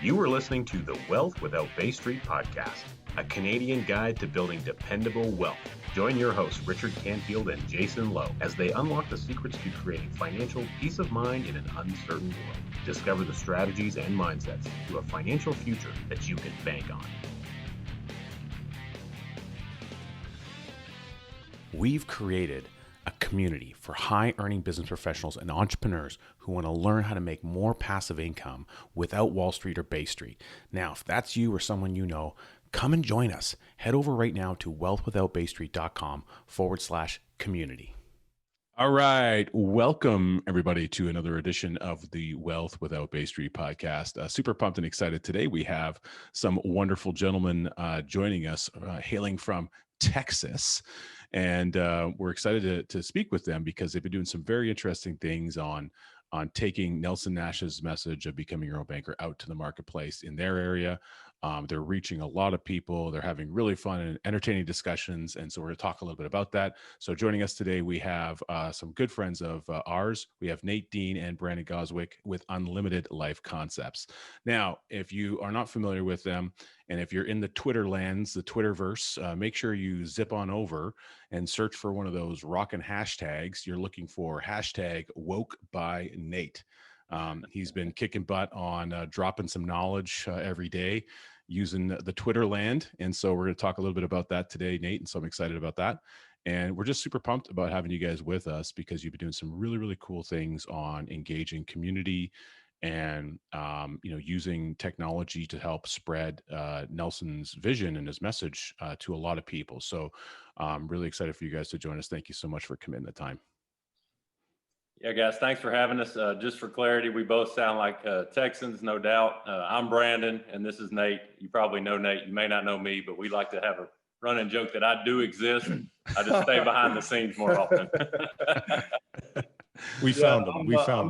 You are listening to the Wealth Without Bay Street podcast, a Canadian guide to building dependable wealth. Join your hosts, Richard Canfield and Jayson Lowe, as they unlock the secrets to creating financial peace of mind in an uncertain world. Discover the strategies and mindsets to a financial future that you can bank on. We've created a community for high-earning business professionals and entrepreneurs who want to learn how to make more passive income without Wall Street or Bay Street. Now, if that's you or someone you know, come and join us. Head over right now to wealthwithoutbaystreet.com/community. All right. Welcome, everybody, to another edition of the Wealth Without Bay Street podcast. Super pumped and excited. Today, we have some wonderful gentlemen joining us, hailing from Texas. And we're excited to speak with them because they've been doing some very interesting things on taking Nelson Nash's message of becoming your own banker out to the marketplace in their area. They're reaching a lot of people. They're having really fun and entertaining discussions. And so we're going to talk a little bit about that. So joining us today, we have some good friends of ours. We have Nate Dean and Brandon Goswick with Unlimited Life Concepts. Now, if you are not familiar with them, and if you're in the Twitter lands, the Twitterverse, make sure you zip on over and search for one of those rockin' hashtags. You're looking for hashtag woke by Nate. He's been kicking butt on dropping some knowledge every day using the Twitter land. And so we're going to talk a little bit about that today, Nate. And so I'm excited about that. And we're just super pumped about having you guys with us because you've been doing some really, really cool things on engaging community and, using technology to help spread Nelson's vision and his message to a lot of people. So I'm really excited for you guys to join us. Thank you so much for committing the time. Yeah, guys, thanks for having us. Just for clarity, we both sound like Texans, no doubt. I'm Brandon, and this is Nate. You probably know Nate. You may not know me, but we like to have a running joke that I do exist. I just stay behind the scenes more often. We found him. I'm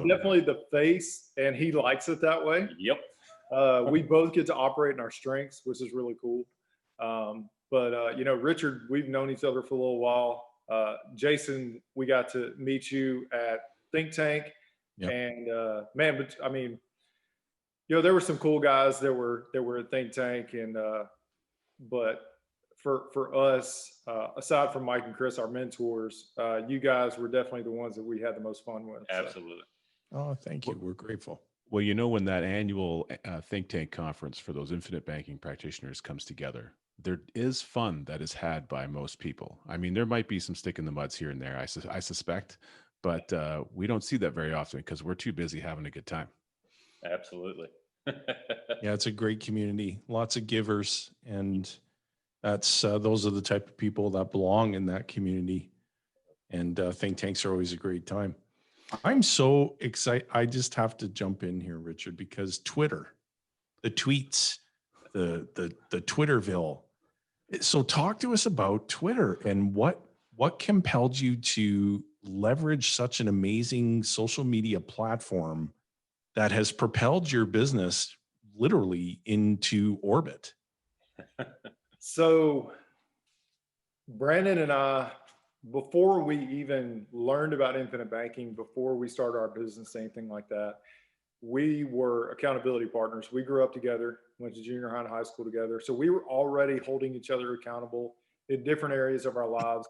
definitely the face, and he likes it that way. Yep. We both get to operate in our strengths, which is really cool. Richard, we've known each other for a little while. Jayson, we got to meet you at Think Tank. Yep. And there were some cool guys that were at Think Tank, and but for us, aside from Mike and Chris, our mentors, you guys were definitely the ones that we had the most fun with. Absolutely. So. Oh, thank you. We're grateful. Well, when that annual Think Tank conference for those infinite banking practitioners comes together, there is fun that is had by most people. I mean, there might be some stick in the muds here and there, I suspect, but we don't see that very often because we're too busy having a good time. Absolutely. Yeah, it's a great community, lots of givers, and that's those are the type of people that belong in that community. And think tanks are always a great time. I'm so excited. I just have to jump in here, Richard, because Twitter, the tweets, the Twitterville. So talk to us about Twitter and what compelled you to leverage such an amazing social media platform that has propelled your business literally into orbit. So Brandon and I, before we even learned about infinite banking, before we started our business, anything like that, we were accountability partners. We grew up together, went to junior high and high school together. So we were already holding each other accountable in different areas of our lives.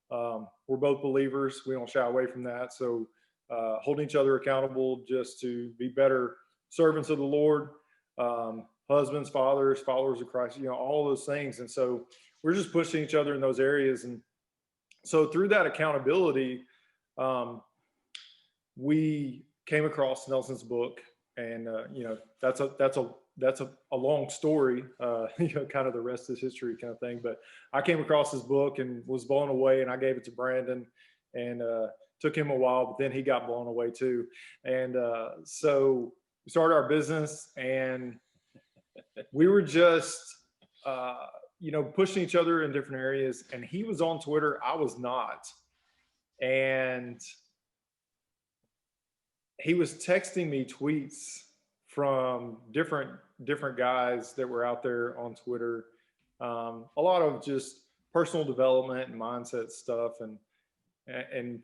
We're both believers. We don't shy away from that. So holding each other accountable just to be better servants of the Lord, husbands, fathers, followers of Christ, all those things. And so we're just pushing each other in those areas. And so through that accountability, we came across Nelson's book, and that's a long story, kind of the rest is history kind of thing. But I came across his book and was blown away, and I gave it to Brandon, and took him a while, but then he got blown away too. And so we started our business, and we were just pushing each other in different areas. And he was on Twitter, I was not, and he was texting me tweets from different guys that were out there on Twitter. A lot of just personal development and mindset stuff. And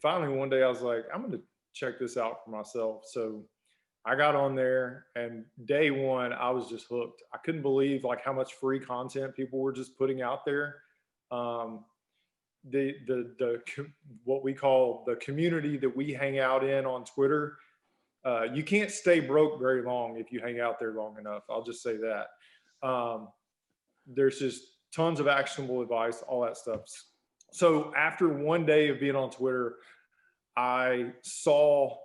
finally one day I was like, I'm going to check this out for myself. So I got on there, and day one, I was just hooked. I couldn't believe like how much free content people were just putting out there. Um, what we call the community that we hang out in on Twitter, you can't stay broke very long if you hang out there long enough. I'll just say that. There's just tons of actionable advice, all that stuff. So after one day of being on Twitter, I saw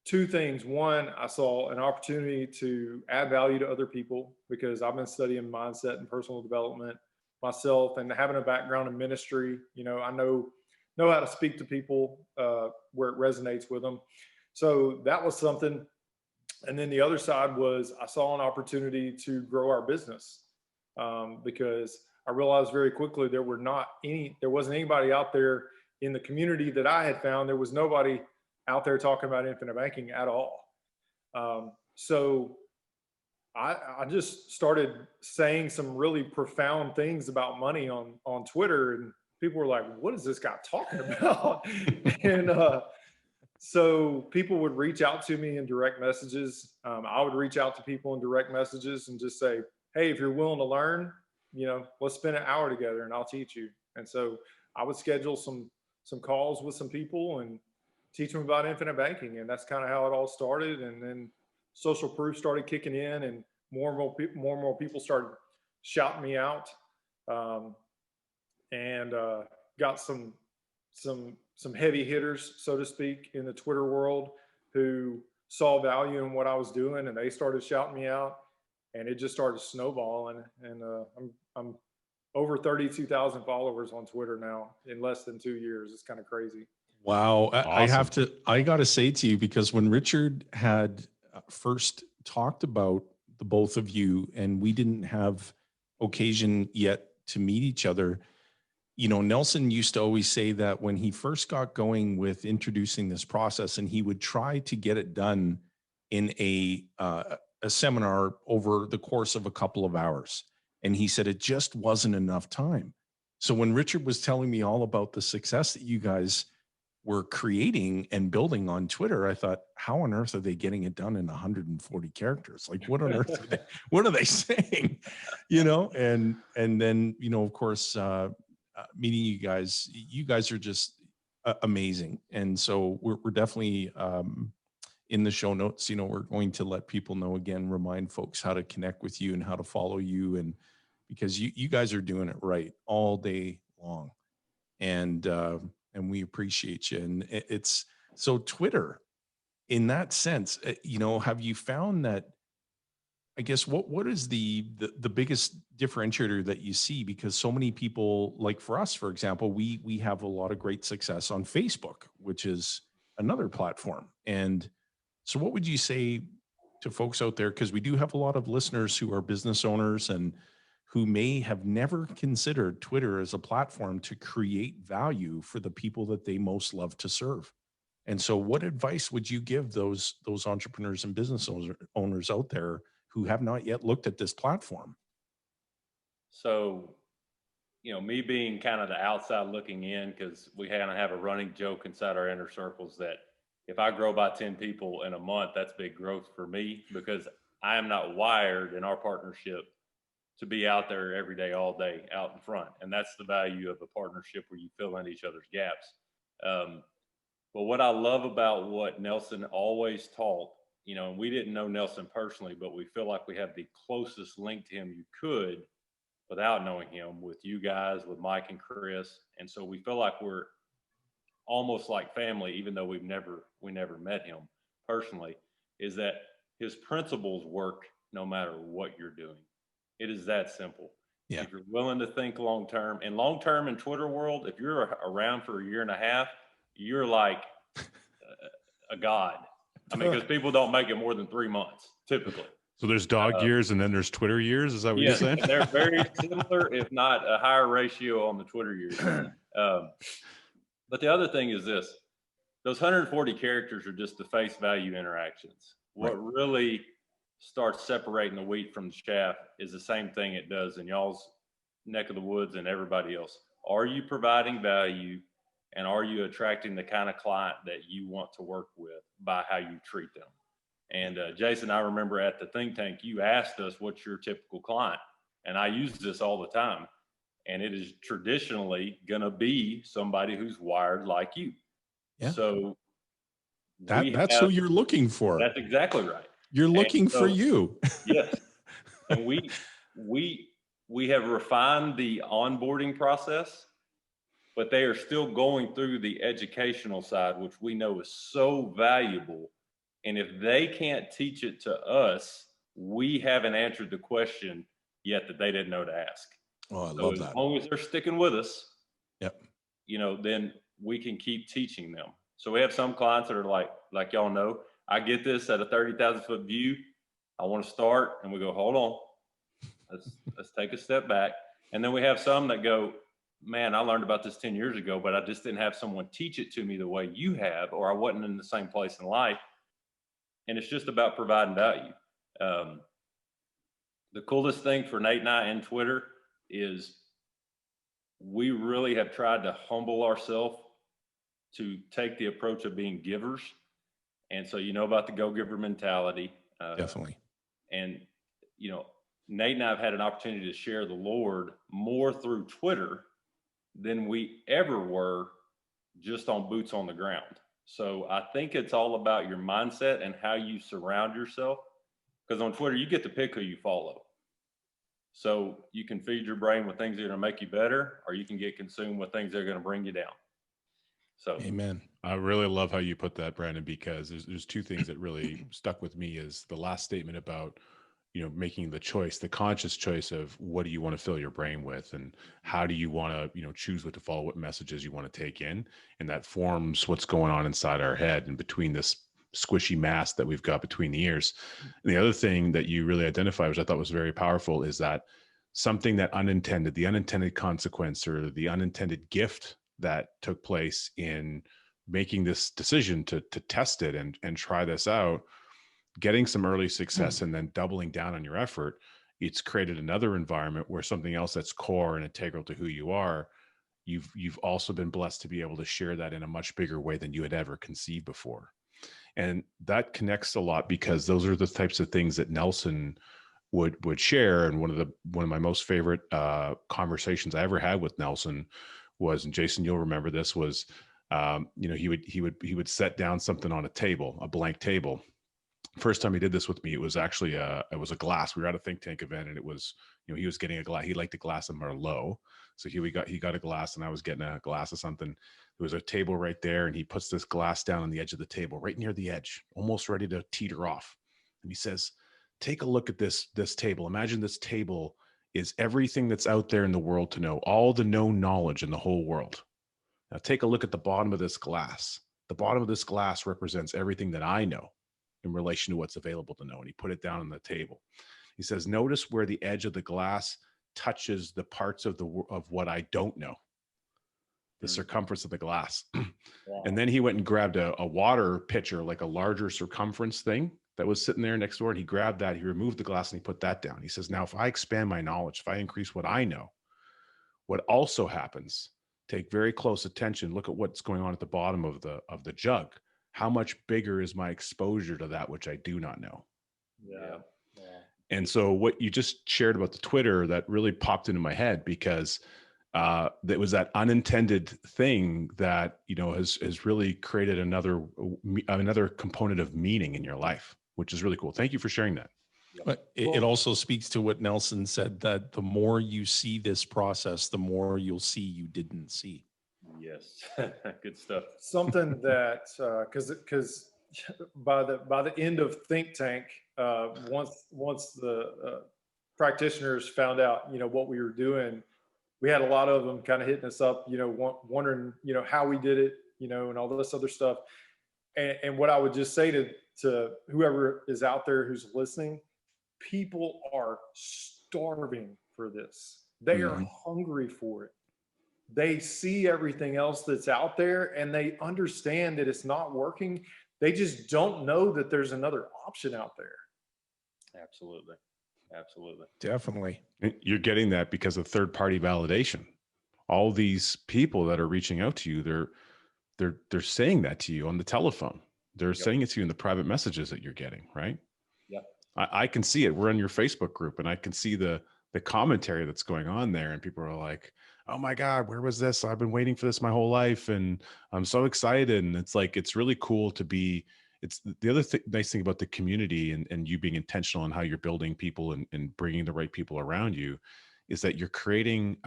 two things. One, I saw an opportunity to add value to other people because I've been studying mindset and personal development myself, and having a background in ministry. I know how to speak to people where it resonates with them. So that was something. And then the other side was I saw an opportunity to grow our business because I realized very quickly there wasn't anybody out there in the community that I had found. There was nobody out there talking about infinite banking at all. So I just started saying some really profound things about money on Twitter, and people were like, what is this guy talking about? And so people would reach out to me in direct messages. I would reach out to people in direct messages and just say, hey, if you're willing to learn, let's spend an hour together and I'll teach you. And so I would schedule some calls with some people and teach them about infinite banking. And that's kind of how it all started. And then social proof started kicking in, and more and more people started shouting me out, and got some heavy hitters, so to speak, in the Twitter world who saw value in what I was doing, and they started shouting me out, and it just started snowballing. And I'm over 32,000 followers on Twitter now in less than 2 years. It's kind of crazy. Wow. Awesome. I got to say to you, because when Richard had first talked about the both of you, and we didn't have occasion yet to meet each other, Nelson used to always say that when he first got going with introducing this process, and he would try to get it done in a seminar over the course of a couple of hours. And he said it just wasn't enough time. So when Richard was telling me all about the success that you guys were creating and building on Twitter, I thought, how on earth are they getting it done in 140 characters? Like, what on earth what are they saying? And then, of course, meeting you guys are just amazing. And so we're definitely in the show notes, we're going to let people know, again, remind folks how to connect with you and how to follow you. And because you guys are doing it right all day long. And we appreciate you. And it's so Twitter, in that sense, have you found that, I guess, what is the biggest differentiator that you see? Because so many people, like for us, for example, we have a lot of great success on Facebook, which is another platform. And so what would you say to folks out there? Because we do have a lot of listeners who are business owners and who may have never considered Twitter as a platform to create value for the people that they most love to serve. And so what advice would you give those entrepreneurs and business owners out there who have not yet looked at this platform? So, me being kind of the outside looking in, because we kind of have a running joke inside our inner circles that if I grow by 10 people in a month, that's big growth for me, because I am not wired in our partnership to be out there every day, all day, out in front. And that's the value of a partnership, where you fill in each other's gaps. But what I love about what Nelson always taught, and we didn't know Nelson personally, but we feel like we have the closest link to him you could without knowing him, with you guys, with Mike and Chris. And so we feel like we're almost like family, even though we never met him personally, is that his principles work no matter what you're doing. It is that simple. Yeah. If you're willing to think long-term in Twitter world, if you're around for a year and a half, you're like a god. I mean, because people don't make it more than 3 months typically. So there's dog years and then there's Twitter years. Is that what you're saying? They're very similar, if not a higher ratio on the Twitter years. But the other thing is this: those 140 characters are just the face value interactions. What really starts separating the wheat from the chaff is the same thing it does in y'all's neck of the woods and everybody else. Are you providing value, and are you attracting the kind of client that you want to work with by how you treat them? And Jayson, I remember at the think tank, you asked us, what's your typical client? And I use this all the time. And it is traditionally going to be somebody who's wired like you. Yeah. So that's who you're looking for. That's exactly right. You're looking for you. Yes. And we have refined the onboarding process, but they are still going through the educational side, which we know is so valuable. And if they can't teach it to us, we haven't answered the question yet that they didn't know to ask. Oh, I So love that. As long as they're sticking with us, yep, then we can keep teaching them. So we have some clients that are like y'all know, I get this at a 30,000 foot view. I want to start, and we go, hold on, let's take a step back. And then we have some that go, man, I learned about this 10 years ago, but I just didn't have someone teach it to me the way you have, or I wasn't in the same place in life. And it's just about providing value. The coolest thing for Nate and I in Twitter is we really have tried to humble ourselves to take the approach of being givers. And so, about the go-giver mentality. Definitely. And, Nate and I have had an opportunity to share the Lord more through Twitter than we ever were just on boots on the ground. So I think it's all about your mindset and how you surround yourself. Because on Twitter, you get to pick who you follow. So you can feed your brain with things that are going to make you better, or you can get consumed with things that are going to bring you down. So, amen. I really love how you put that, Brandon, because there's two things that really stuck with me. Is the last statement about, making the choice, the conscious choice of what do you want to fill your brain with, and how do you want to, choose what to follow, what messages you want to take in. And that forms what's going on inside our head and between this squishy mass that we've got between the ears. And the other thing that you really identified, which I thought was very powerful, is that something that the unintended consequence or the unintended gift that took place in making this decision to test it and try this out, getting some early success and then doubling down on your effort, it's created another environment where something else that's core and integral to who you are, you've also been blessed to be able to share that in a much bigger way than you had ever conceived before. And that connects a lot because those are the types of things that Nelson would share. And one of my most favorite conversations I ever had with Nelson was, and Jayson, you'll remember this, was he would set down something on a table, a blank table. First time he did this with me, it was actually it was a glass. We were at a think tank event, and it was, he was getting a glass. He liked a glass of Lowe, so he got a glass, and I was getting a glass of something. There was a table right there, and he puts this glass down on the edge of the table, right near the edge, almost ready to teeter off. And he says, "Take a look at this table. Imagine this table is everything that's out there in the world to know, all the known knowledge in the whole world. Now take a look at the bottom of this glass. The bottom of this glass represents everything that I know in relation to what's available to know." And he put it down on the table. He says, "Notice where the edge of the glass touches the parts of what I don't know, the circumference of the glass." Wow. And then he went and grabbed a water pitcher, like a larger circumference thing that was sitting there next door. And he grabbed that, he removed the glass, and he put that down. He says, "Now, if I expand my knowledge, if I increase what I know, what also happens, take very close attention, look at what's going on at the bottom of the jug. How much bigger is my exposure to that which I do not know?" Yeah. And so what you just shared about the Twitter, that really popped into my head, because that was that unintended thing that, has really created another component of meaning in your life, which is really cool. Thank you for sharing that. But it also speaks to what Nelson said, that the more you see this process, the more you'll see you didn't see. Yes. Good stuff. Something that, because by the end of think tank, once the practitioners found out, what we were doing, we had a lot of them kind of hitting us up, wondering, how we did it, and all this other stuff. And what I would just say to whoever is out there who's listening, people are starving for this. They are hungry for it. They see everything else that's out there, and they understand that it's not working. They just don't know that there's another option out there. Absolutely. Definitely. You're getting that because of third-party validation. All these people that are reaching out to you, they're saying that to you on the telephone. They're sending it to you in the private messages that you're getting, right? Yep. I can see it. We're in your Facebook group, and I can see the commentary that's going on there, and people are like, "Oh my God, where was this? I've been waiting for this my whole life, and I'm so excited." And it's like, it's really cool to be. It's the other nice thing about the community and you being intentional in how you're building people and bringing the right people around you, is that you're creating,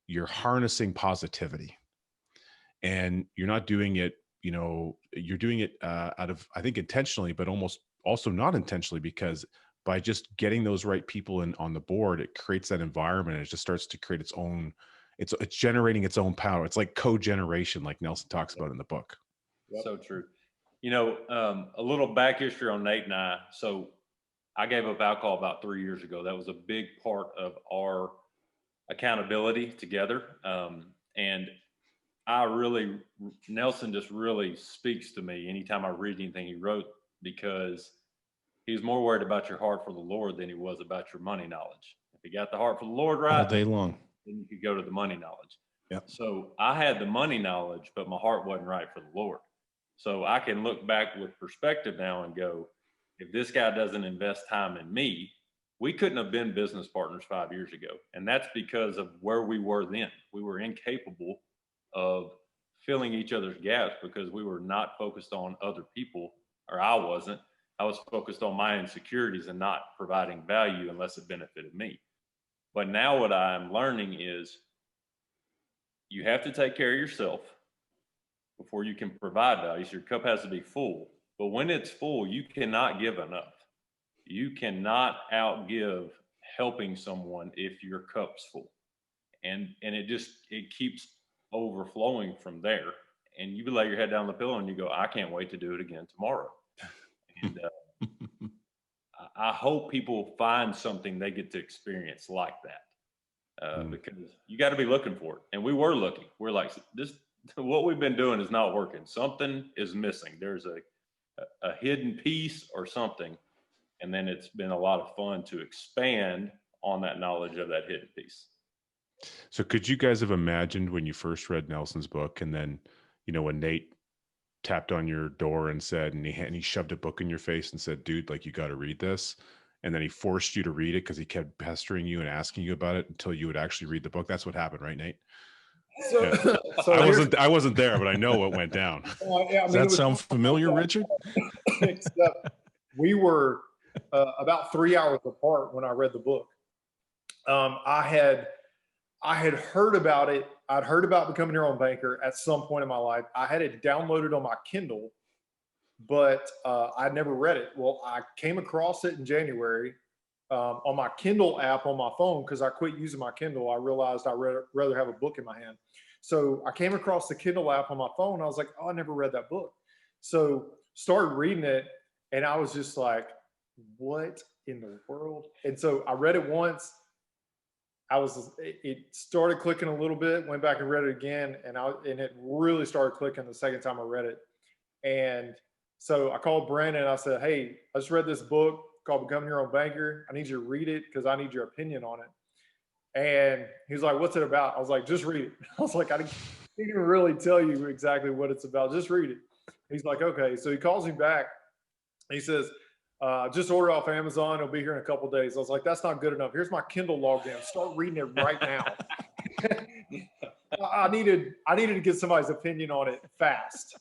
you're harnessing positivity, and you're not doing it. You're doing it out of, I think, intentionally, but almost also not intentionally, because by just getting those right people in on the board, it creates that environment. And it just starts to create its own, it's generating its own power. It's like co-generation, like Nelson talks about in the book. Yep. So true. A little back history on Nate and I. So I gave up alcohol about 3 years ago. That was a big part of our accountability together. And Nelson just really speaks to me anytime I read anything he wrote, because he was more worried about your heart for the Lord than he was about your money knowledge. If you got the heart for the Lord right, all day long, then you could go to the money knowledge. Yep. So I had the money knowledge, but my heart wasn't right for the Lord. So I can look back with perspective now and go, if this guy doesn't invest time in me, we couldn't have been business partners 5 years ago. And that's because of where we were then. We were incapable of filling each other's gaps because we were not focused on other people, or I wasn't. I was focused on my insecurities and not providing value unless it benefited me. But now what I'm learning is you have to take care of yourself before you can provide value. So your cup has to be full. But when it's full, you cannot give enough. You cannot outgive helping someone if your cup's full. And it keeps overflowing from there. And you lay your head down on the pillow and you go, I can't wait to do it again tomorrow. And I hope people find something they get to experience like that, because you got to be looking for it. And we were looking. We're like, what we've been doing is not working. Something is missing. There's a hidden piece or something. And then it's been a lot of fun to expand on that knowledge of that hidden piece. So could you guys have imagined when you first read Nelson's book, and then, when Nate tapped on your door and said, and he shoved a book in your face and said, dude, like, you got to read this. And then he forced you to read it because he kept pestering you and asking you about it until you would actually read the book. That's what happened, right, Nate? So I wasn't there, but I know what went down. Does that sound familiar, Richard? We were about 3 hours apart when I read the book. I had heard about it. I'd heard about becoming your own banker at some point in my life. I had it downloaded on my Kindle, but I'd never read it. Well, I came across it in January on my Kindle app on my phone, because I quit using my Kindle. I realized I'd rather have a book in my hand. So I came across the Kindle app on my phone. I was like, oh, I never read that book. So started reading it, and I was just like, what in the world? And so I read it once. It started clicking a little bit, went back and read it again. And it really started clicking the second time I read it. And so I called Brandon and I said, hey, I just read this book called Becoming Your Own Banker. I need you to read it because I need your opinion on it. And he was like, what's it about? I was like, just read it. I was like, I didn't even really tell you exactly what it's about. Just read it. He's like, okay. So he calls me back. He says, just order off Amazon. It'll be here in a couple of days. I was like, that's not good enough. Here's my Kindle logged in. Start reading it right now. I needed to get somebody's opinion on it fast.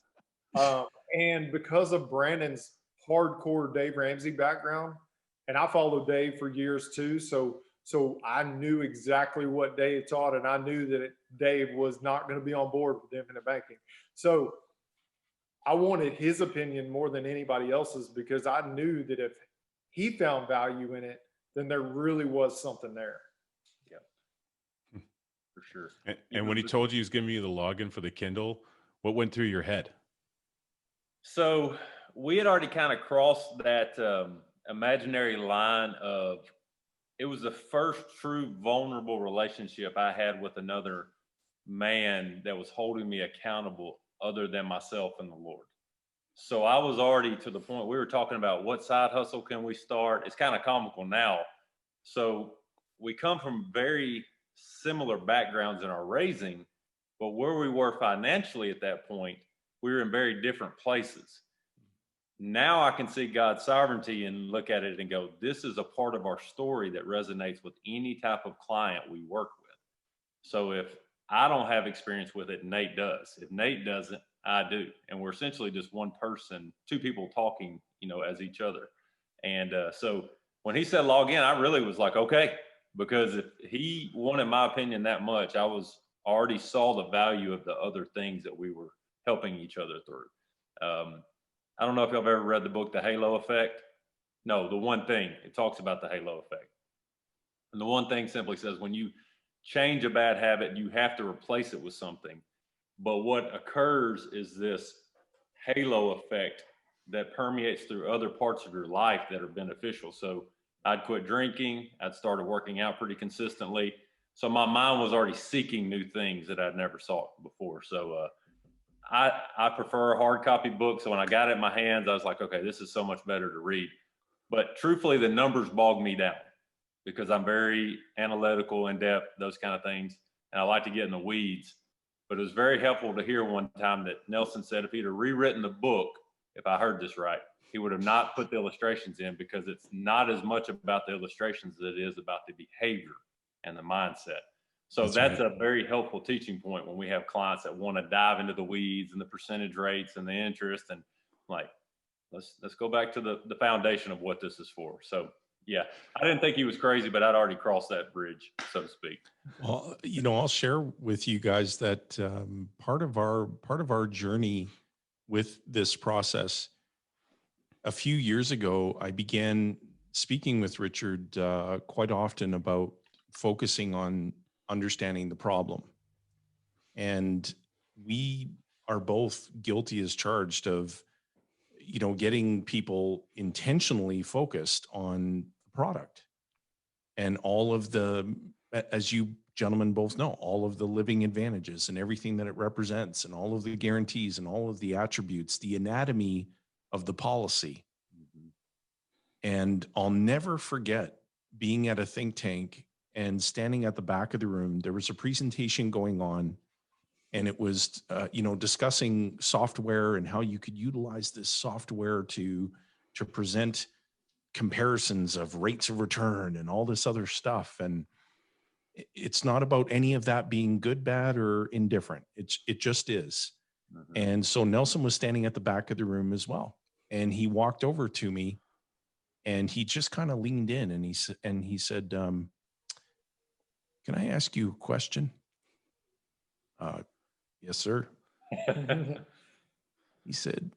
And because of Brandon's hardcore Dave Ramsey background, and I followed Dave for years too. So I knew exactly what Dave taught, and I knew that Dave was not going to be on board with infinite banking. So I wanted his opinion more than anybody else's, because I knew that if he found value in it, then there really was something there. Yeah, for sure. And when he told you he was giving you the login for the Kindle, what went through your head? So we had already kind of crossed that imaginary line of, it was the first true vulnerable relationship I had with another man that was holding me accountable other than myself and the Lord. So I was already to the point, we were talking about what side hustle can we start? It's kind of comical now. So we come from very similar backgrounds in our raising, but where we were financially at that point, we were in very different places. now I can see God's sovereignty and look at it and go, this is a part of our story that resonates with any type of client we work with. So if I don't have experience with it, Nate does. If Nate doesn't, I do. And we're essentially just one person, two people talking, as each other. And so when he said log in, I really was like, okay, because if he wanted my opinion that much, I already saw the value of the other things that we were helping each other through. I don't know if y'all have ever read the book, The Halo Effect. No, The One Thing. It talks about the halo effect. And the one thing simply says, when you change a bad habit, you have to replace it with something. But what occurs is this halo effect that permeates through other parts of your life that are beneficial. So I'd quit drinking. I'd started working out pretty consistently. So my mind was already seeking new things that I'd never sought before. So I prefer a hard copy book. So when I got it in my hands, I was like, okay, this is so much better to read. But truthfully, the numbers bog me down because I'm very analytical, in depth, those kind of things. And I like to get in the weeds. But it was very helpful to hear one time that Nelson said if he'd have rewritten the book, if I heard this right, he would have not put the illustrations in because it's not as much about the illustrations as it is about the behavior and the mindset. So that's a very helpful teaching point when we have clients that want to dive into the weeds and the percentage rates and the interest, and like, let's go back to the foundation of what this is for. So yeah, I didn't think he was crazy, but I'd already crossed that bridge, so to speak. Well, I'll share with you guys that part of our journey with this process. A few years ago, I began speaking with Richard quite often about focusing on understanding the problem. And we are both guilty as charged of, getting people intentionally focused on the product and all of the, as you gentlemen both know, all of the living advantages and everything that it represents and all of the guarantees and all of the attributes, the anatomy of the policy. And I'll never forget being at a think tank and standing at the back of the room. There was a presentation going on, and it was, discussing software and how you could utilize this software to present comparisons of rates of return and all this other stuff. And it's not about any of that being good, bad, or indifferent. It just is. Mm-hmm. And so Nelson was standing at the back of the room as well. And he walked over to me and he just kind of leaned in and he said, can I ask you a question? Yes, sir. He said,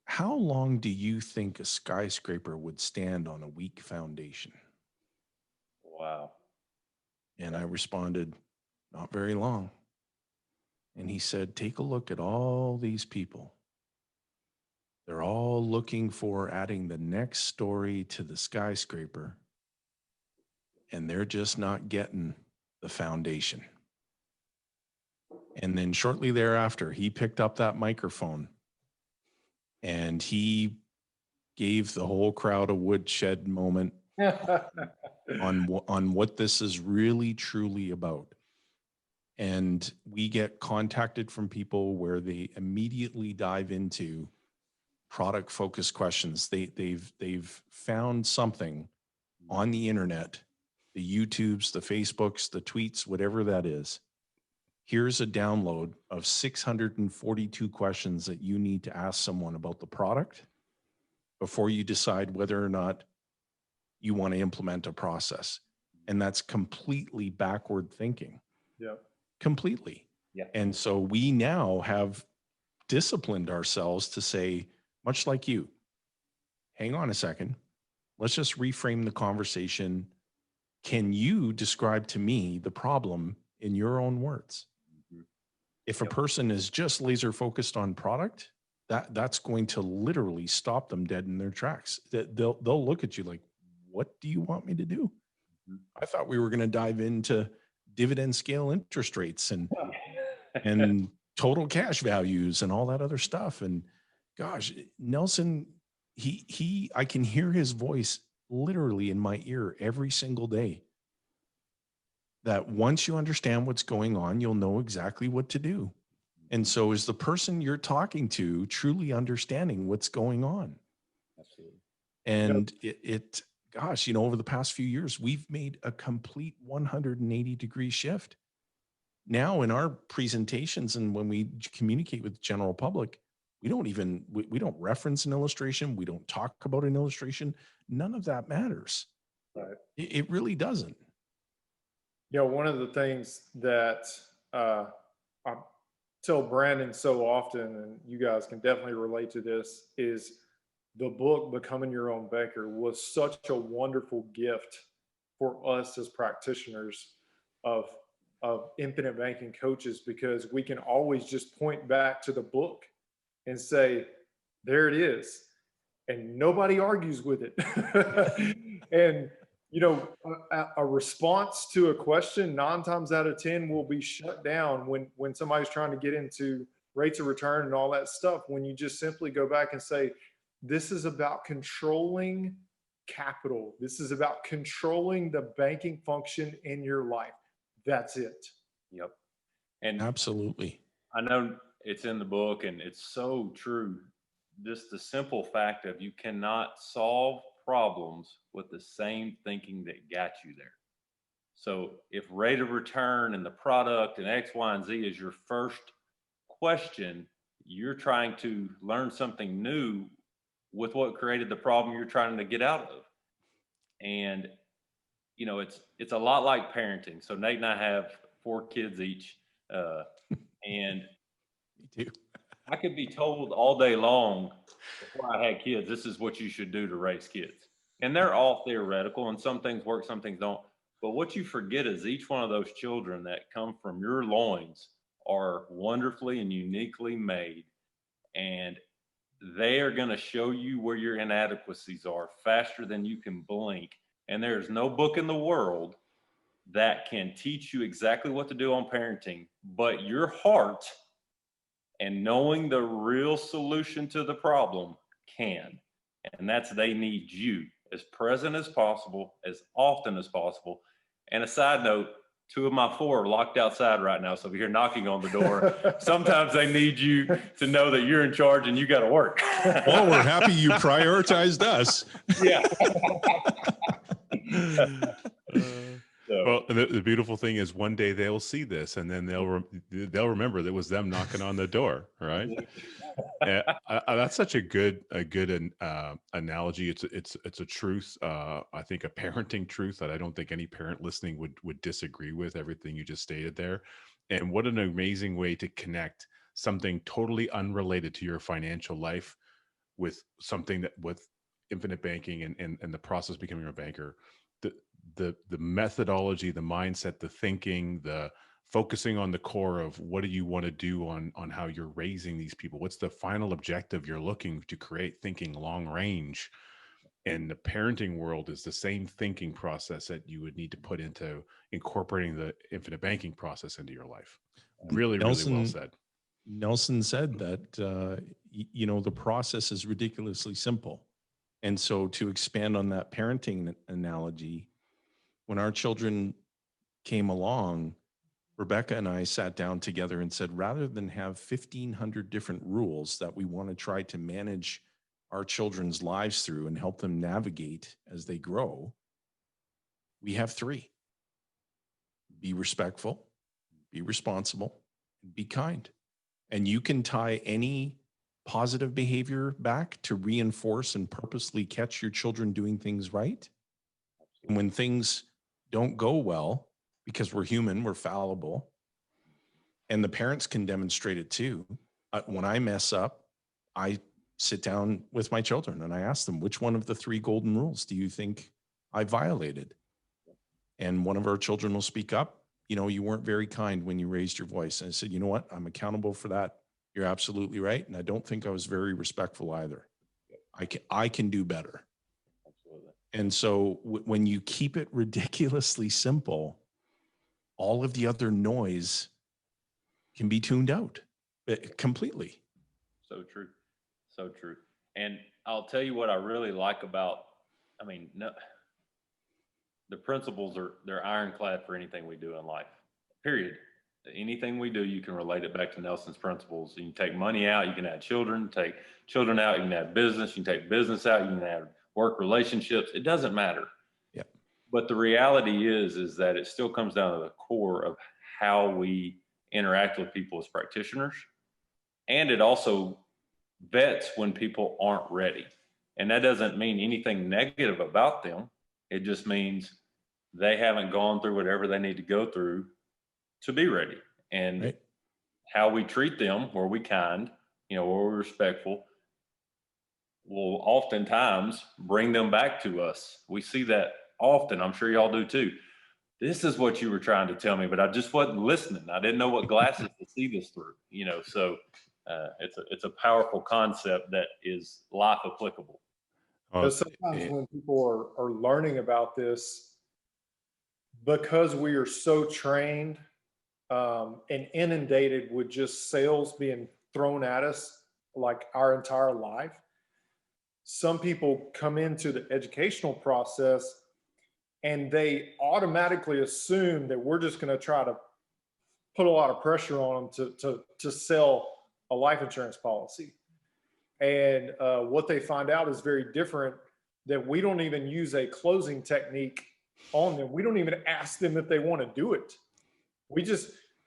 how long do you think a skyscraper would stand on a weak foundation? Wow. And I responded, not very long. And he said, take a look at all these people. They're all looking for adding the next story to the skyscraper, and they're just not getting the foundation. And then shortly thereafter, he picked up that microphone and he gave the whole crowd a woodshed moment on what this is really truly about. And we get contacted from people where they immediately dive into product focused questions. They've found something on the internet, the YouTubes, the Facebooks, the tweets, whatever that is. Here's a download of 642 questions that you need to ask someone about the product before you decide whether or not you want to implement a process. And that's completely backward thinking. Yeah. Completely. Yeah. And so we now have disciplined ourselves to say, much like you, hang on a second. Let's just reframe the conversation. Can you describe to me the problem in your own words? Mm-hmm. If a person is just laser focused on product, that's going to literally stop them dead in their tracks. They'll look at you like, what do you want me to do? Mm-hmm. I thought we were going to dive into dividend scale interest rates and total cash values and all that other stuff. And gosh, Nelson, I can hear his voice literally in my ear every single day. That once you understand what's going on, you'll know exactly what to do. And so is the person you're talking to truly understanding what's going on? Absolutely. And gosh, over the past few years, we've made a complete 180-degree shift. Now in our presentations and when we communicate with the general public, we don't reference an illustration. We don't talk about an illustration. None of that matters. Right. It really doesn't. One of the things that I tell Brandon so often, and you guys can definitely relate to this, is the book Becoming Your Own Banker was such a wonderful gift for us as practitioners of infinite banking coaches, because we can always just point back to the book and say, there it is. And nobody argues with it. And, a response to a question 9 times out of 10 will be shut down when somebody's trying to get into rates of return and all that stuff. When you just simply go back and say, this is about controlling capital. This is about controlling the banking function in your life. That's it. Yep. And absolutely. I know it's in the book and it's so true. Just the simple fact of you cannot solve problems with the same thinking that got you there. So if rate of return and the product and X, Y, and Z is your first question, you're trying to learn something new with what created the problem you're trying to get out of. And, it's a lot like parenting. So Nate and I have 4 kids each. And me too. I could be told all day long before I had kids, this is what you should do to raise kids. And they're all theoretical, and some things work, some things don't. But what you forget is each one of those children that come from your loins are wonderfully and uniquely made. And they are going to show you where your inadequacies are faster than you can blink. And there's no book in the world that can teach you exactly what to do on parenting, but your heart and knowing the real solution to the problem can. And that's they need you as present as possible, as often as possible. And a side note, 2 of my 4 are locked outside right now. So if you're knocking on the door, sometimes they need you to know that you're in charge and you got to work. Well, we're happy you prioritized us. Yeah. Well, the beautiful thing is one day they'll see this and then they'll remember that it was them knocking on the door, right? That's such a good analogy. It's a truth. I think a parenting truth that I don't think any parent listening would disagree with everything you just stated there. And what an amazing way to connect something totally unrelated to your financial life with something with infinite banking and the process of becoming a banker. The methodology, the mindset, the thinking, the focusing on the core of what do you want to do on how you're raising these people? What's the final objective you're looking to create, thinking long range? And the parenting world is the same thinking process that you would need to put into incorporating the infinite banking process into your life. Really, really well said. Nelson said that, the process is ridiculously simple. And so to expand on that parenting analogy, when our children came along, Rebecca and I sat down together and said, rather than have 1,500 different rules that we want to try to manage our children's lives through and help them navigate as they grow, we have 3. Be respectful, be responsible, and be kind. And you can tie any positive behavior back to reinforce and purposely catch your children doing things right. And when things don't go well, because we're human, we're fallible, and the parents can demonstrate it too. When I mess up, I sit down with my children and I ask them, which one of the 3 golden rules do you think I violated? And one of our children will speak up. You weren't very kind when you raised your voice. And I said, you know what? I'm accountable for that. You're absolutely right. And I don't think I was very respectful either. I can do better. Absolutely. And so when you keep it ridiculously simple, all of the other noise can be tuned out completely. So true. So true. And I'll tell you what I really like about, the principles they're ironclad for anything we do in life, period. anything we do, you can relate it back to Nelson's principles. You can take money out, you can add children, take children out, you can add business, you can take business out, you can add work relationships. It doesn't matter. Yeah. But the reality is that it still comes down to the core of how we interact with people as practitioners. And it also vets when people aren't ready. And that doesn't mean anything negative about them. It just means they haven't gone through whatever they need to go through to be ready. And Right. how we treat them, where we kind, where we're respectful, will oftentimes bring them back to us. We see that often. I'm sure y'all do too. This is what you were trying to tell me, but I just wasn't listening. I didn't know what glasses to see this through, so it's a powerful concept that is life applicable. Because sometimes when people are learning about this, because we are so trained and inundated with just sales being thrown at us like our entire life, some people come into the educational process and they automatically assume that we're just going to try to put a lot of pressure on them to sell a life insurance policy. And what they find out is very different, that we don't even use a closing technique on them. We don't even ask them if they want to do it.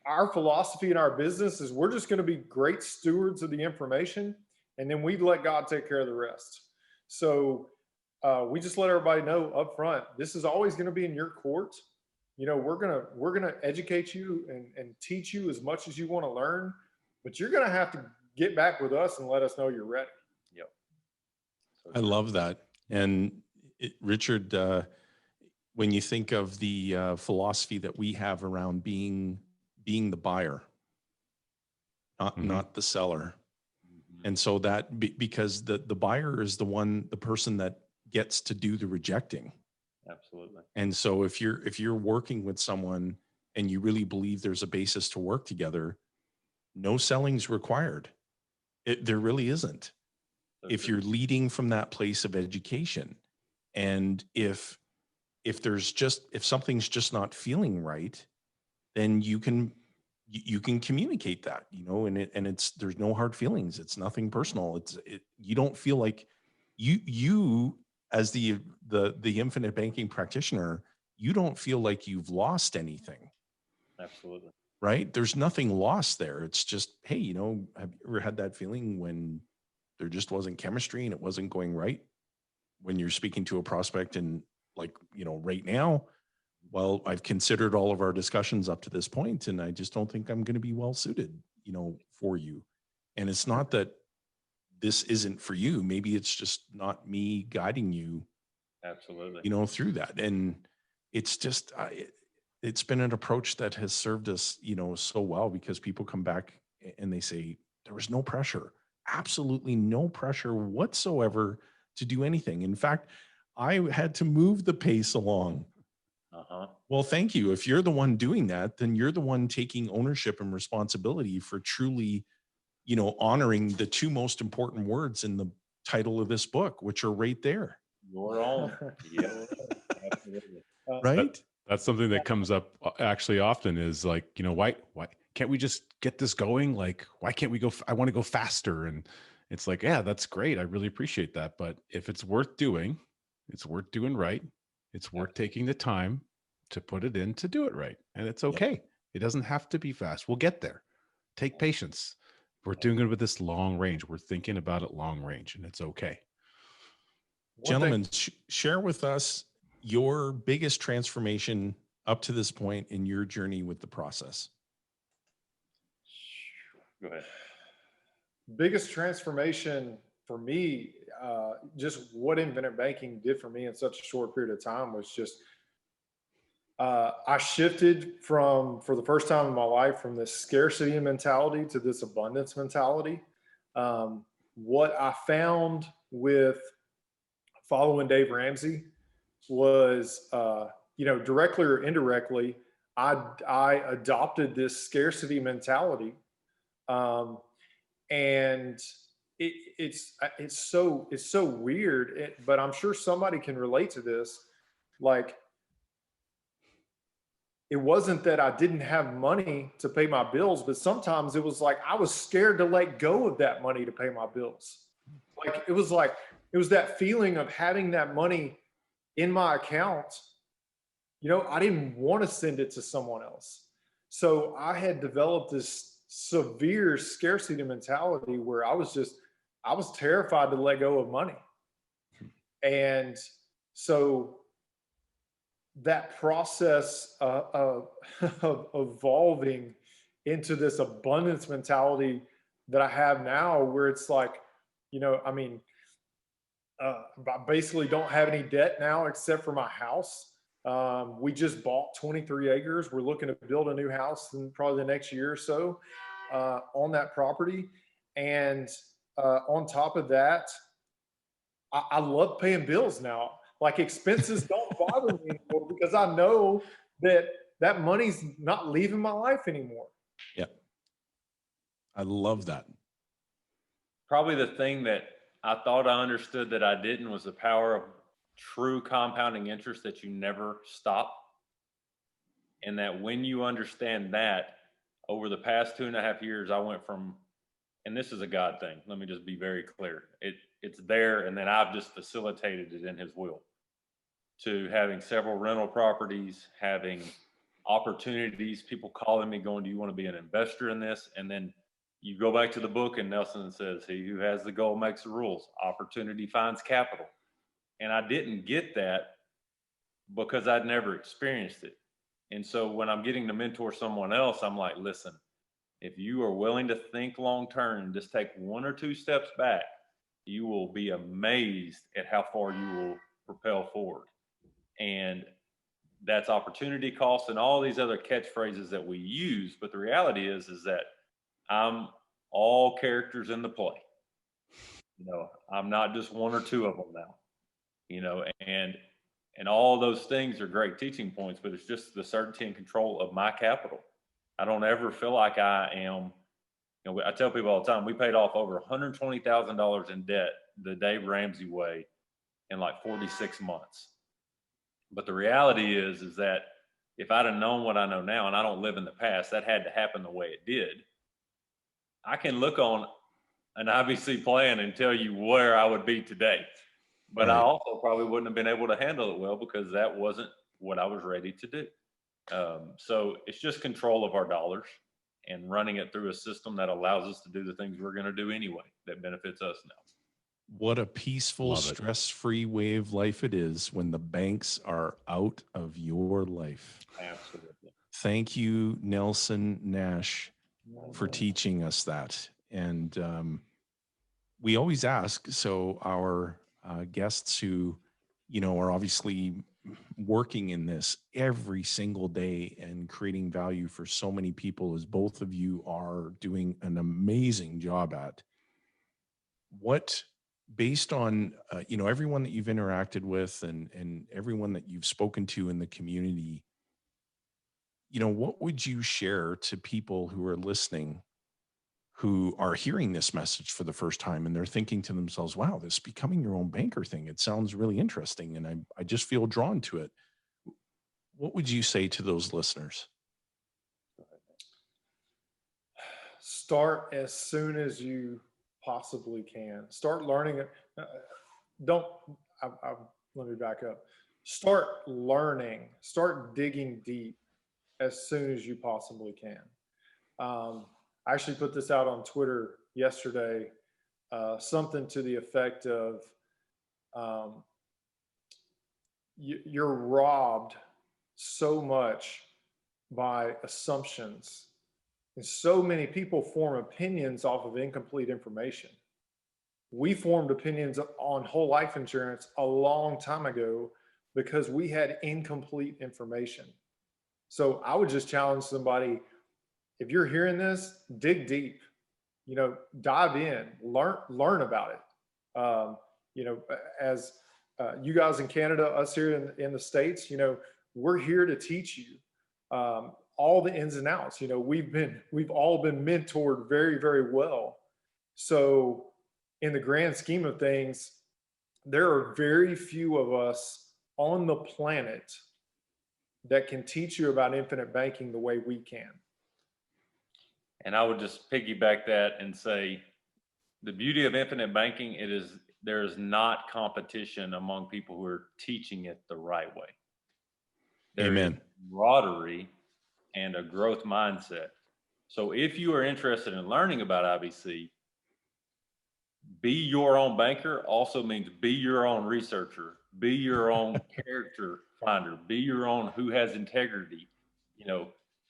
Our philosophy in our business is we're just going to be great stewards of the information, and then we let God take care of the rest. So we just let everybody know up front, this is always going to be in your court. We're gonna educate you and teach you as much as you want to learn, but you're gonna have to get back with us and let us know you're ready. Yep. I love that. And Richard, when you think of the philosophy that we have around being the buyer, not the seller. And so that because the buyer is the person that gets to do the rejecting. Absolutely. And so if you're working with someone and you really believe there's a basis to work together, no selling's required. There really isn't. If you're leading from that place of education, and if something's just not feeling right, then you can communicate that, and there's no hard feelings. It's nothing personal. You don't feel like you as the infinite banking practitioner, you don't feel like you've lost anything. Absolutely. Right? There's nothing lost there. It's just, hey, have you ever had that feeling when there just wasn't chemistry and it wasn't going right? When you're speaking to a prospect and right now, well, I've considered all of our discussions up to this point, and I just don't think I'm going to be well suited, for you. And it's not that this isn't for you. Maybe it's just not me guiding you. Absolutely. Through that. And it's just, it's been an approach that has served us, so well, because people come back and they say, there was no pressure, absolutely no pressure whatsoever to do anything. In fact, I had to move the pace along. Well, thank you. If you're the one doing that, then you're the one taking ownership and responsibility for truly, honoring the two most important words in the title of this book, which are right there. Your own. Yeah. Absolutely. Right. That's something that comes up actually often is like, why can't we just get this going? Like, why can't we go? I want to go faster. And it's like, yeah, that's great. I really appreciate that. But if it's worth doing, it's worth doing right. It's worth taking the time to put it in to do it right. And it's okay. Yep. It doesn't have to be fast. We'll get there. Take patience. We're doing it with this long range. We're thinking about it long range, and it's okay. Gentlemen, share with us your biggest transformation up to this point in your journey with the process. Go ahead. Biggest transformation for me, just what infinite banking did for me in such a short period of time was just, I shifted for the first time in my life, from this scarcity mentality to this abundance mentality. What I found with following Dave Ramsey was, directly or indirectly, I adopted this scarcity mentality. And it's so weird, but I'm sure somebody can relate to this. Like, it wasn't that I didn't have money to pay my bills, but sometimes it was like I was scared to let go of that money to pay my bills. Like, it was that feeling of having that money in my account. I didn't want to send it to someone else. So I had developed this severe scarcity mentality where I was terrified to let go of money. And so that process of evolving into this abundance mentality that I have now, where it's like, I basically don't have any debt now except for my house. We just bought 23 acres. We're looking to build a new house in probably the next year or so on that property. And on top of that, I love paying bills now. Like, expenses don't bother me anymore because I know that money's not leaving my life anymore. Yeah. I love that. Probably the thing that I thought I understood that I didn't was the power of true compounding interest, that you never stop. And that when you understand that, over the past 2.5 years, I went from, and this is a God thing, let me just be very clear. It's there, and then I've just facilitated it in his will, to having several rental properties, having opportunities, people calling me going, do you want to be an investor in this? And then you go back to the book and Nelson says, he who has the goal makes the rules. Opportunity finds capital. And I didn't get that because I'd never experienced it. And so when I'm getting to mentor someone else, I'm like, listen, if you are willing to think long-term, just take 1 or 2 steps back, you will be amazed at how far you will propel forward. And that's opportunity cost and all these other catchphrases that we use. But the reality is that I'm all characters in the play. I'm not just 1 or 2 of them now, and all those things are great teaching points, but it's just the certainty and control of my capital. I don't ever feel like I am, I tell people all the time, we paid off over $120,000 in debt the Dave Ramsey way in like 46 months. But the reality is that if I'd have known what I know now, and I don't live in the past, that had to happen the way it did. I can look on an IBC plan and tell you where I would be today. But right. I also probably wouldn't have been able to handle it well because that wasn't what I was ready to do. So it's just control of our dollars and running it through a system that allows us to do the things we're going to do anyway that benefits us now. What a peaceful, stress-free way of life it is when the banks are out of your life. Absolutely. Thank you, Nelson Nash, for teaching us that. And we always ask, so our guests who, are obviously working in this every single day and creating value for so many people, as both of you are doing an amazing job at, what, based on, everyone that you've interacted with and everyone that you've spoken to in the community, what would you share to people who are listening, who are hearing this message for the first time and they're thinking to themselves, wow, this becoming your own banker thing, it sounds really interesting and I just feel drawn to it. What would you say to those listeners? Start as soon as you possibly can. Start learning it. Let me back up. Start learning, start digging deep as soon as you possibly can. I actually put this out on Twitter yesterday, something to the effect of, you're robbed so much by assumptions. And so many people form opinions off of incomplete information. We formed opinions on whole life insurance a long time ago because we had incomplete information. So I would just challenge somebody, if you're hearing this, dig deep, dive in, learn about it. As you guys in Canada, us here in the States, we're here to teach you all the ins and outs. We've all been mentored very, very well. So in the grand scheme of things, there are very few of us on the planet that can teach you about infinite banking the way we can. And I would just piggyback that and say, the beauty of infinite banking, there is not competition among people who are teaching it the right way. There Amen. is camaraderie and a growth mindset. So if you are interested in learning about IBC, be your own banker also means be your own researcher, be your own character finder, be your own who has integrity,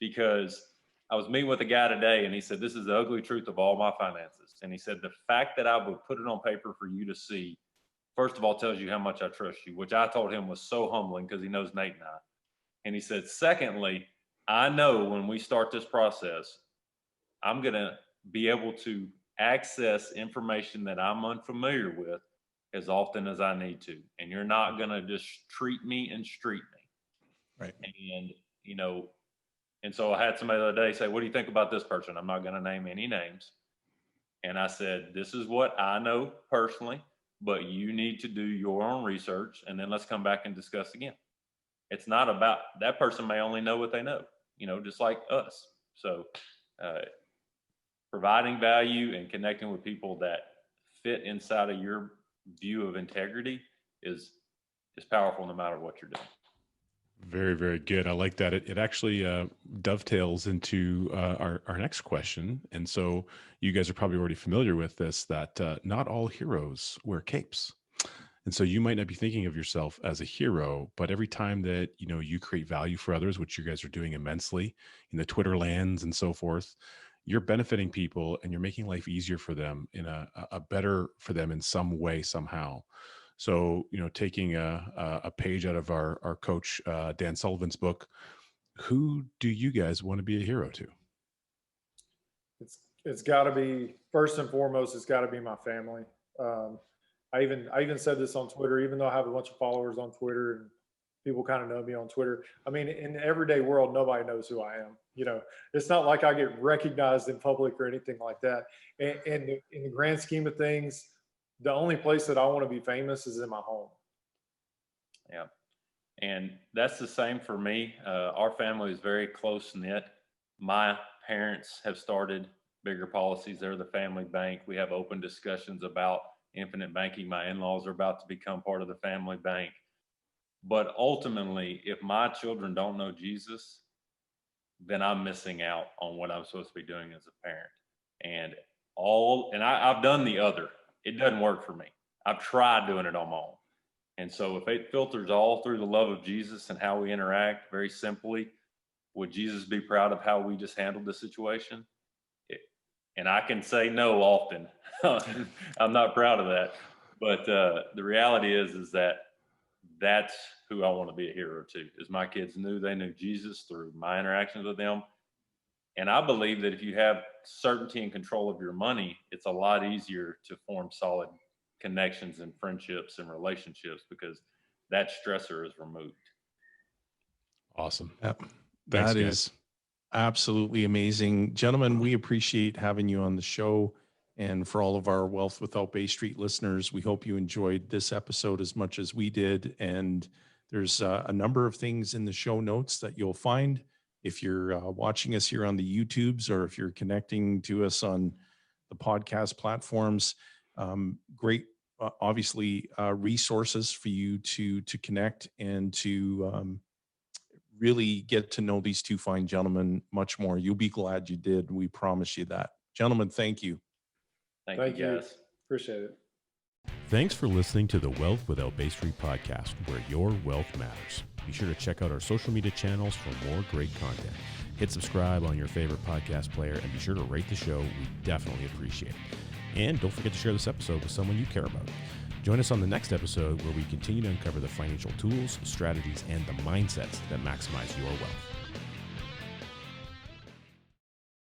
because I was meeting with a guy today and he said, this is the ugly truth of all my finances. And he said, the fact that I would put it on paper for you to see, first of all, tells you how much I trust you, which I told him was so humbling because he knows Nate and I. And he said, secondly, I know when we start this process, I'm going to be able to access information that I'm unfamiliar with as often as I need to. And you're not going to just treat me and street me. Right. And so I had somebody the other day say, what do you think about this person? I'm not going to name any names. And I said, this is what I know personally, but you need to do your own research. And then let's come back and discuss again. It's not about that person may only know what they know, just like us. So providing value and connecting with people that fit inside of your view of integrity is powerful no matter what you're doing. Very, very good. I like that. It actually dovetails into our next question. And so you guys are probably already familiar with this, that not all heroes wear capes. And so you might not be thinking of yourself as a hero, but every time that, you create value for others, which you guys are doing immensely in the Twitter lands and so forth, you're benefiting people and you're making life easier for them in a better for them in some way, somehow. So, taking a page out of our coach, Dan Sullivan's book, who do you guys want to be a hero to? It's got to be, first and foremost, it's got to be my family. I even said this on Twitter, even though I have a bunch of followers on Twitter and people kind of know me on Twitter. I mean, in the everyday world, nobody knows who I am. It's not like I get recognized in public or anything like that. And in the grand scheme of things, the only place that I want to be famous is in my home. Yeah. And that's the same for me. Our family is very close knit. My parents have started bigger policies. They're the family bank. We have open discussions about infinite banking. My in-laws are about to become part of the family bank. But ultimately, if my children don't know Jesus, then I'm missing out on what I'm supposed to be doing as a parent. And I've done the other. It doesn't work for me. I've tried doing it on my own. And so if it filters all through the love of Jesus and how we interact, very simply, would Jesus be proud of how we just handled the situation? And I can say no often. I'm not proud of that. But the reality is that that's who I want to be a hero to, is my kids they knew Jesus through my interactions with them. And I believe that if you have certainty and control of your money, it's a lot easier to form solid connections and friendships and relationships because that stressor is removed. Awesome. Yep. Thanks, That guys. is absolutely amazing. Gentlemen, we appreciate having you on the show. And for all of our Wealth Without Bay Street listeners, we hope you enjoyed this episode as much as we did. And there's a number of things in the show notes that you'll find if you're watching us here on the YouTubes, or if you're connecting to us on the podcast platforms. Great, obviously, resources for you to connect and to really get to know these two fine gentlemen much more. You'll be glad you did. We promise you that. Gentlemen, thank you. Thank you, guys. Appreciate it. Thanks for listening to the Wealth Without Bay Street podcast, where your wealth matters. Be sure to check out our social media channels for more great content. Hit subscribe on your favorite podcast player and be sure to rate the show. We definitely appreciate it. And don't forget to share this episode with someone you care about. Join us on the next episode where we continue to uncover the financial tools, strategies, and the mindsets that maximize your wealth.